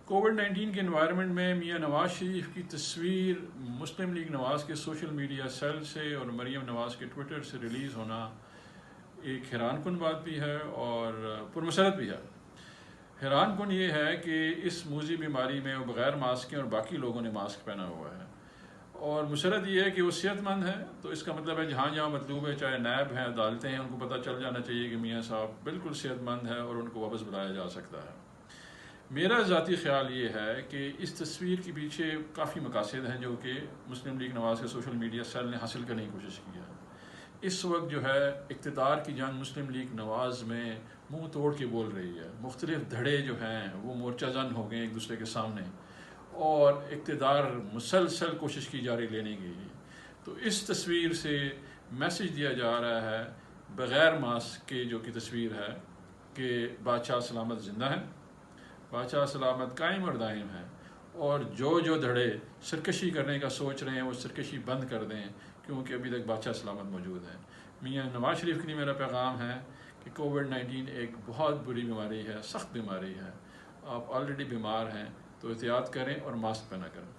COVID-19 کے environment میں میاں نواز شریف کی تصویر مسلم لیگ نواز کے سوشل میڈیا سیل سے اور مریم نواز کے ٹویٹر سے ریلیز ہونا ایک حیران کن بات بھی ہے اور پرمسرت بھی ہے۔ حیران کن یہ ہے کہ اس موذی بیماری میں وہ بغیر ماسک کے اور باقی لوگوں نے ماسک پہنا ہوا ہے، اور مسرت یہ ہے کہ وہ صحت مند ہے، تو اس کا مطلب ہے جہاں جہاں مطلوب ہے، چاہے نیب ہیں، عدالتیں ہیں، ان کو پتہ چل جانا چاہیے کہ میاں صاحب بالکل صحت مند ہے اور ان کو واپس بلایا جا سکتا ہے۔ میرا ذاتی خیال یہ ہے کہ اس تصویر کے پیچھے کافی مقاصد ہیں جو کہ مسلم لیگ نواز کے سوشل میڈیا سیل نے حاصل کرنے کی کوشش کی ہے۔ اس وقت جو ہے اقتدار کی جنگ مسلم لیگ نواز میں منہ توڑ کے بول رہی ہے، مختلف دھڑے جو ہیں وہ مورچہ زن ہو گئے ایک دوسرے کے سامنے، اور اقتدار مسلسل کوشش کی جا رہی لینے کی۔ تو اس تصویر سے میسج دیا جا رہا ہے بغیر ماسک کے جو کہ تصویر ہے کہ بادشاہ سلامت زندہ ہیں، بادشاہ سلامت قائم اور دائم ہے، اور جو دھڑے سرکشی کرنے کا سوچ رہے ہیں وہ سرکشی بند کر دیں، کیونکہ ابھی تک بادشاہ سلامت موجود ہیں۔ میاں نواز شریف کے لیے میرا پیغام ہے کہ کووڈ-19 ایک بہت بری بیماری ہے، سخت بیماری ہے، آپ آلریڈی بیمار ہیں تو احتیاط کریں اور ماسک پہنا کریں۔